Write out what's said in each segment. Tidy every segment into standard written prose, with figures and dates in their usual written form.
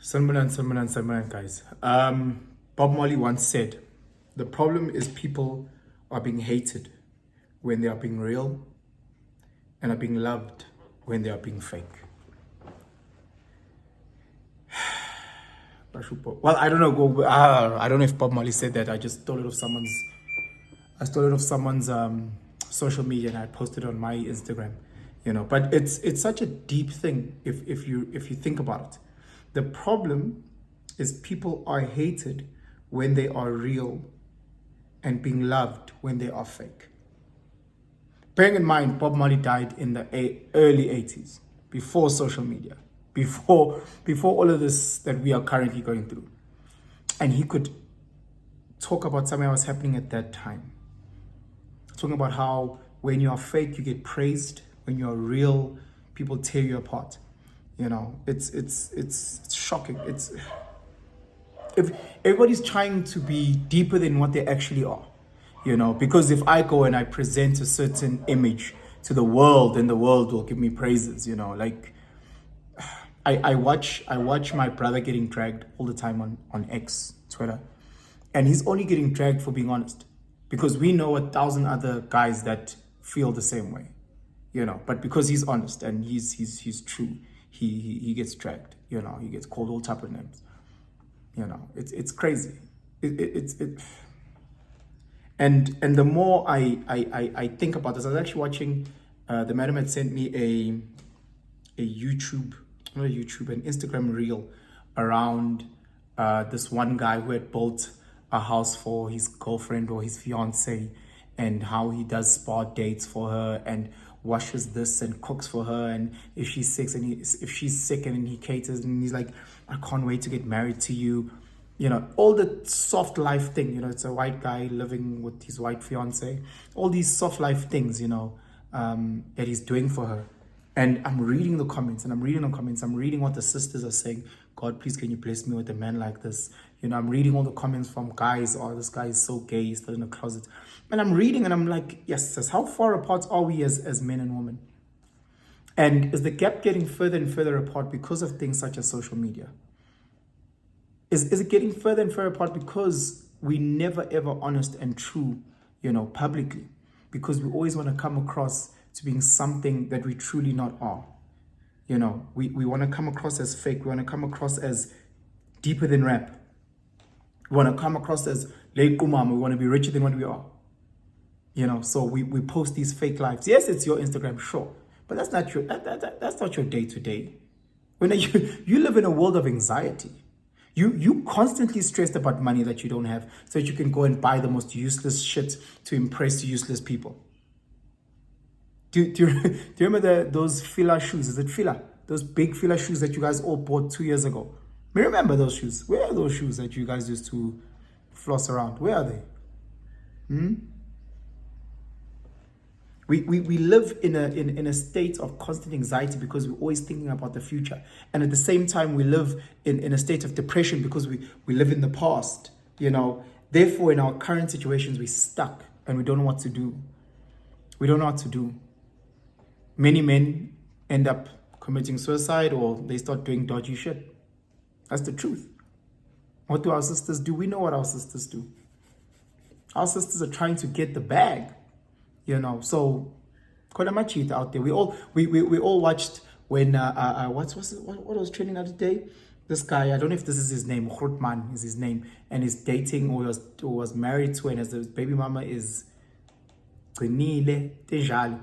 Sanmalan, guys. Bob Marley once said, the problem is people are being hated when they are being real and are being loved when they are being fake. Well, I don't know. I don't know if Bob Marley said that. I just stole it off someone's social media and I posted it on my Instagram. But it's such a deep thing if you think about it. The problem is people are hated when they are real and being loved when they are fake. Bearing in mind, Bob Marley died in the early 80s, before social media, before all of this that we are currently going through. And he could talk about something that was happening at that time. Talking about how when you are fake, you get praised. When you are real, people tear you apart. It's shocking. If everybody's trying to be deeper than what they actually are, because if I go and I present a certain image to the world, then the world will give me praises. I watch my brother getting dragged all the time on X, Twitter, and he's only getting dragged for being honest, because we know 1,000 other guys that feel the same way, but because he's honest and he's true, he gets dragged, he gets called all type of names. It's crazy. And the more I think about this, I was actually watching, the madam had sent me an Instagram reel around this one guy who had built a house for his girlfriend or his fiance, and how he does spa dates for her and washes this and cooks for her, and if she's sick and he caters, and he's like, I can't wait to get married to you, all the soft life thing. It's a white guy living with his white fiance, all these soft life things, that he's doing for her. And I'm reading the comments, I'm reading what the sisters are saying. God, please, can you bless me with a man like this? I'm reading all the comments from guys. Oh, this guy is so gay, he's still in the closet. And I'm reading and I'm like, yes, how far apart are we as men and women? And is the gap getting further and further apart because of things such as social media? Is it getting further and further apart because we never ever honest and true, publicly? Because we always want to come across to being something that we truly not are. We want to come across as fake. We want to come across as deeper than rap. We want to come across as leikumama. We want to be richer than what we are. So we post these fake lives. Yes, it's your Instagram, sure, but that's not your that's not your day to day. When you live in a world of anxiety. You constantly stressed about money that you don't have, so that you can go and buy the most useless shit to impress useless people. Do you remember those Fila shoes? Is it Fila? Those big Fila shoes that you guys all bought 2 years ago? Me remember those shoes. Where are those shoes that you guys used to floss around? Where are they? We live in a state of constant anxiety because we're always thinking about the future. And at the same time, we live in a state of depression because we live in the past. Therefore, in our current situations, we're stuck and we don't know what to do. We don't know what to do. Many men end up committing suicide, or they start doing dodgy shit. That's the truth. What do our sisters do? We know what our sisters do. Our sisters are trying to get the bag. So quite a much out there. We all watched when what was trending the other day? This guy, I don't know if this is his name, Grootman is his name, and he's dating or was married to, and his baby mama is Gcinile Tejali,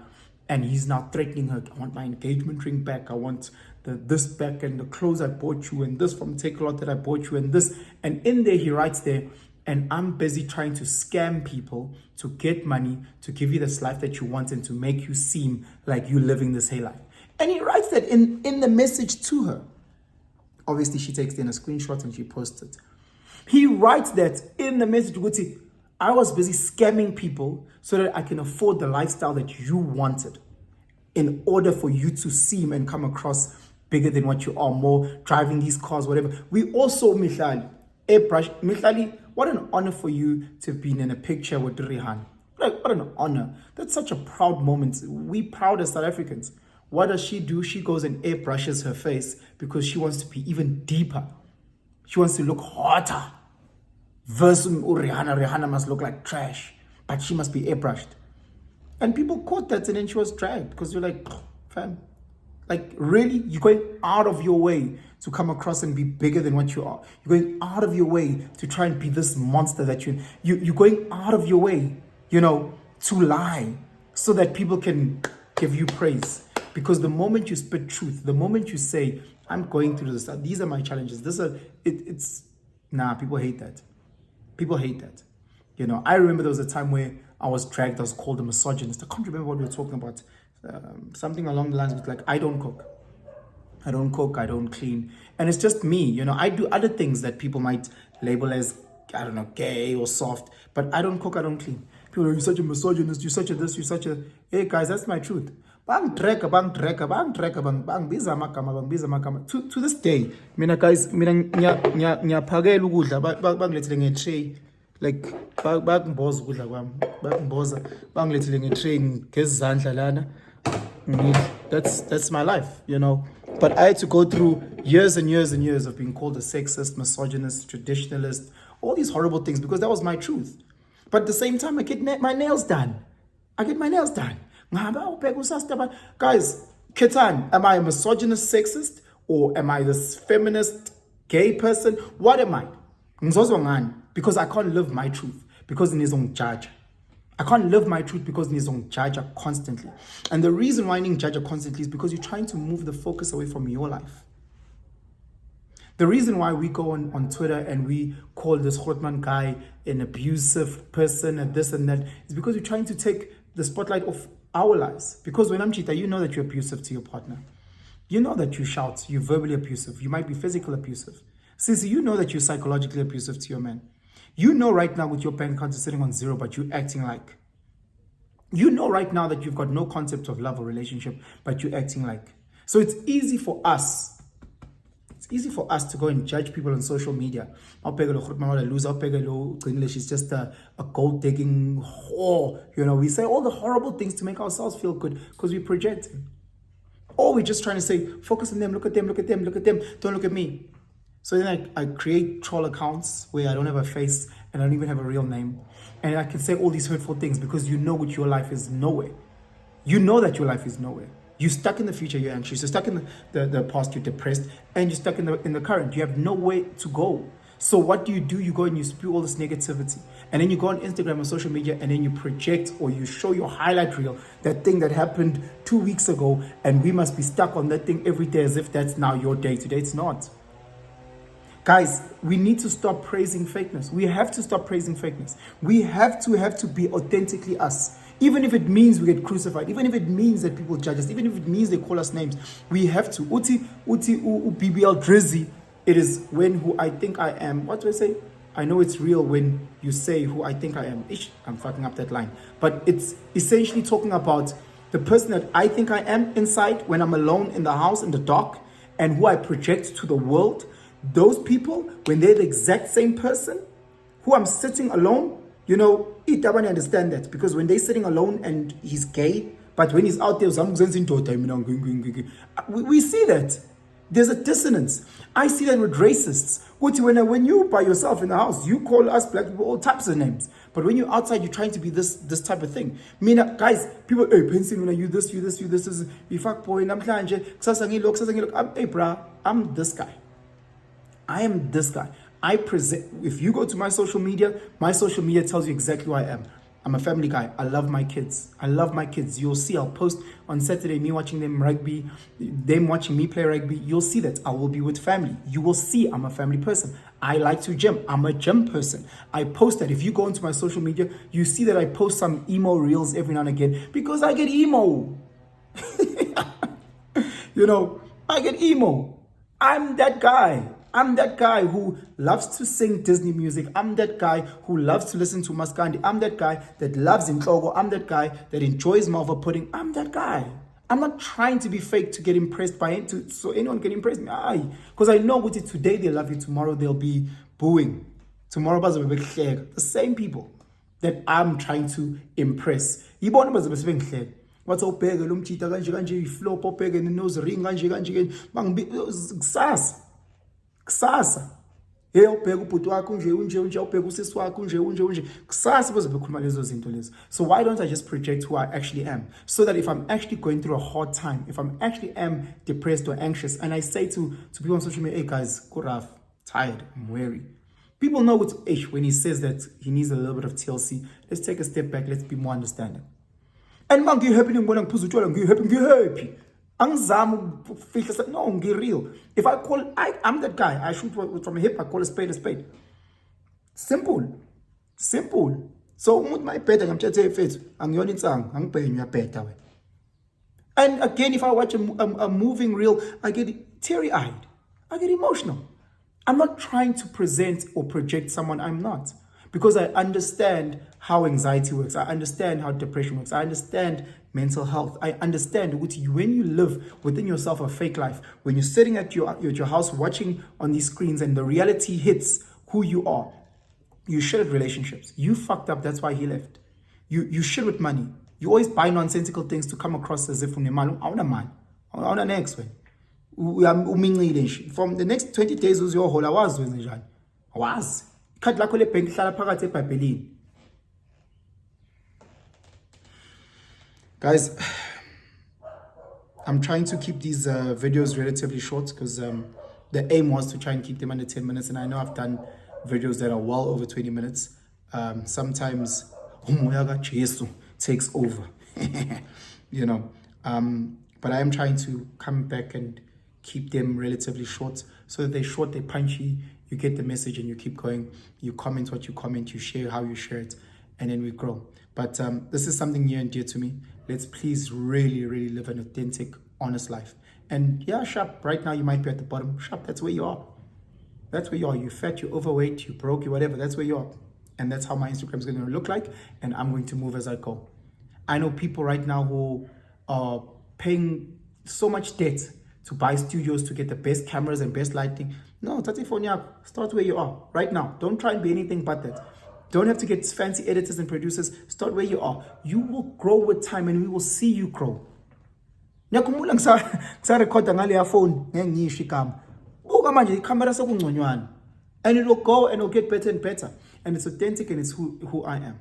and he's now threatening her. I want my engagement ring back. I want this back, and the clothes I bought you, and this from Takealot that I bought you, and this. And in there he writes there, and I'm busy trying to scam people to get money, to give you this life that you want, and to make you seem like you're living this hay life. And he writes that in the message to her. Obviously, she takes in a screenshot and she posts it. He writes that in the message, Guti, I was busy scamming people so that I can afford the lifestyle that you wanted in order for you to seem and come across bigger than what you are, more driving these cars, whatever. We also, Mihlali, Mihlali, what an honor for you to have been in a picture with Rihan. Like, what an honor. That's such a proud moment. We proud as South Africans. What does she do? She goes and airbrushes her face because she wants to be even deeper She wants to look hotter. Versus Rihanna must look like trash, but she must be airbrushed. And people caught that, and then she was dragged because you're like, fam, like really, you're going out of your way to come across and be bigger than what you are. You're going out of your way to try and be this monster that you're going out of your way, to lie so that people can give you praise. Because the moment you spit truth, the moment you say, I'm going through this, these are my challenges, people hate that. People hate that. I remember there was a time where I was dragged, I was called a misogynist. I can't remember what we were talking about. Something along the lines with like, I don't cook, I don't clean. And it's just me, I do other things that people might label as, I don't know, gay or soft, but I don't cook, I don't clean. People are, you're such a misogynist, you're such a this, you're such a, hey guys, that's my truth. To this day, guys, ngiyaphakela ukudla bangilethele nge-tray, like bangimboza ukudla kwami, bangilethele nge-tray ngezandla lana. That's my life, But I had to go through years and years and years of being called a sexist, misogynist, traditionalist, all these horrible things because that was my truth. But at the same time, I get my nails done. Guys, Ketan, am I a misogynist, sexist, or am I this feminist, gay person? What am I? Because I can't live my truth because nizong judge. I can't live my truth because nizong judge constantly. And the reason why nizong judge constantly is because you're trying to move the focus away from your life. The reason why we go on Twitter and we call this Grootman guy an abusive person and this and that is because we're trying to take the spotlight off our lives. Because when I'm cheating, you know that you're abusive to your partner. You know that you shout, you're verbally abusive. You might be physical abusive. Sissy, you know that you're psychologically abusive to your man. You know right now with your bank account is sitting on zero, but you're acting like. You know right now that you've got no concept of love or relationship, but you're acting like. So it's easy for us. It's easy for us to go and judge people on social media. She's just a gold digging whore. We say all the horrible things to make ourselves feel good because we project. Or we're just trying to say, focus on them, look at them, don't look at me. So then I create troll accounts where I don't have a face and I don't even have a real name. And I can say all these hurtful things because you know what your life is nowhere. You know that your life is nowhere. You're stuck in the future, you're anxious. You're stuck in the past, you're depressed. And you're stuck in the current. You have nowhere to go. So what do? You go and you spew all this negativity. And then you go on Instagram or social media and then you project or you show your highlight reel, that thing that happened 2 weeks ago. And we must be stuck on that thing every day as if that's now your day. Today it's not. Guys, we need to stop praising fakeness. We have to stop praising fakeness. We have to be authentically us. Even if it means we get crucified, even if it means that people judge us, even if it means they call us names, we have to. BBL Drizzy, it is when who I think I am. What do I say? I know it's real when you say who I think I am. I'm fucking up that line. But it's essentially talking about the person that I think I am inside when I'm alone in the house in the dark and who I project to the world. Those people, when they're the exact same person, who I'm sitting alone, Itabani understand that. Because when they're sitting alone and he's gay, but when he's out there, we see that. There's a dissonance. I see that with racists. When you by yourself in the house, you call us black people all types of names. But when you're outside, you're trying to be this type of thing. Guys, people, hey, Pensin, you this, you fuck boy, hey, bruh, I'm this guy. I am this guy. I present. If you go to my social media tells you exactly who I am. I'm a family guy. I love my kids. You'll see I'll post on Saturday me watching them rugby, them watching me play rugby. You'll see that I will be with family. You will see I'm a family person. I like to gym. I'm a gym person. I post that. If you go into my social media, you see that I post some emo reels every now and again because I get emo. I get emo. I'm that guy. I'm that guy who loves to sing Disney music. I'm that guy who loves to listen to Maskandi. I'm that guy that loves Inhlobo. I'm that guy that enjoys Malva pudding. I'm that guy. I'm not trying to be fake to get impressed by it, so anyone can impress me. Because I know with it today they love you, tomorrow they'll be booing. Tomorrow they'll be the same people that I'm trying to impress. What's up, Pega? Lumchita kanje flop Pega nose ring kanje kusasa. hey awubheka ubhuti wakho unje unje awubheka usisi wakho unje kusasa bazobe bekhuluma lezo zinto lezo. So why don't I just project who I actually am, so that if I'm actually going through a hard time, if I'm actually am depressed or anxious, and I say to people on social media, hey guys, go rough, tired, I'm weary, people know it's H when he says that he needs a little bit of TLC. Let's take a step back, let's be more understanding. And man, you happy ngibona ngiphuza utshwala, ngihappy. Angizami ukufihla, no, real. If I call, I'm that guy. I shoot from a hip, I call a spade a spade. Simple. So umuntu mayibheda ngamthethe efethu, angiyona insanga, angibhenya uyabheda wena. And again, if I watch a moving reel, I get teary-eyed. I get emotional. I'm not trying to present or project someone I'm not, because I understand how anxiety works. I understand how depression works. I understand mental health. I understand when you live within yourself a fake life, when you're sitting at your house watching on these screens and the reality hits who you are, you shit at relationships. You fucked up. That's why he left. You shit with money. You always buy nonsensical things to come across as if unemali. Awuna mali. Awuna next way. From the next 20 days uziyohola wazi wenze njani. Wazi. Ikhadi lakho lebhenki lihlala phakathi eBhayibhelini. Guys, I'm trying to keep these videos relatively short because the aim was to try and keep them under 10 minutes, and I know I've done videos that are well over 20 minutes. Sometimes umoya kaJesu takes over. You know, but I am trying to come back and keep them relatively short, so that they're short, they're punchy, you get the message and you keep going. You comment what you comment, you share how you share it, and then we grow. But this is something near and dear to me. Let's please really live an authentic, honest life. And yeah, Sharp, right now you might be at the bottom. Sharp, that's where you are. That's where you are. You're fat, you're overweight, you're broke, you're whatever. That's where you are. And that's how my Instagram is going to look like. And I'm going to move as I go. I know people right now who are paying so much debt to buy studios, to get the best cameras and best lighting. No, start where you are right now. Don't try and be anything but that. Don't have to get fancy editors and producers. Start where you are. You will grow with time and we will see you grow. Ngiyakhumbula ngisarekhoda ngale phone ngengiyisho igama. Buka manje ikamera sekungconywana. And it will go and it will get better and better. And it's authentic and it's who I am.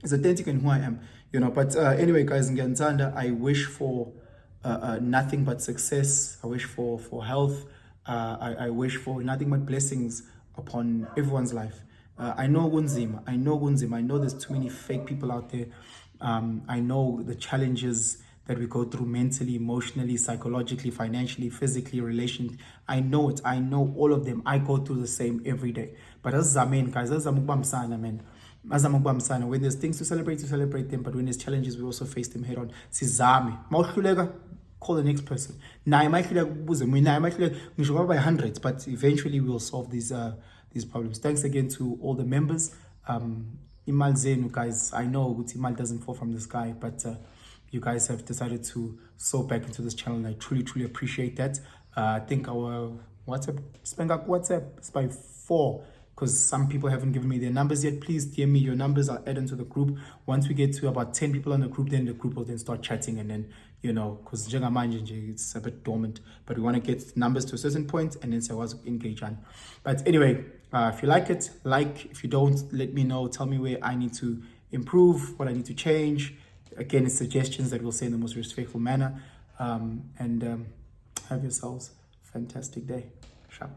It's authentic and who I am. You know, but anyway, guys, I wish for nothing but success. I wish for health. I wish for nothing but blessings upon everyone's life. I know Gunzima. I know there's too many fake people out there. I know the challenges that we go through mentally, emotionally, psychologically, financially, physically, relationally. I know it. I know all of them. I go through the same every day. But as Zamen, guys, as man. When there's things to celebrate them. But when there's challenges, we also face them head on. Sizame. Call the next person. I might feel by hundreds, but eventually we'll solve these problems. Thanks again to all the members. Imal Zenu, guys, I know Imal doesn't fall from the sky, but you guys have decided to sow back into this channel, and I truly appreciate that. I think our WhatsApp is by 4, because some people haven't given me their numbers yet. Please DM me your numbers. I'll add them to the group. Once we get to about 10 people on the group, then the group will then start chatting, and then, you know, because it's a bit dormant, but we want to get numbers to a certain point and then say what's engage on. But anyway, if you like it, if you don't, let me know. Tell me where I need to improve, what I need to change. Again, it's suggestions that we'll say in the most respectful manner. And have yourselves a fantastic day. Sharp.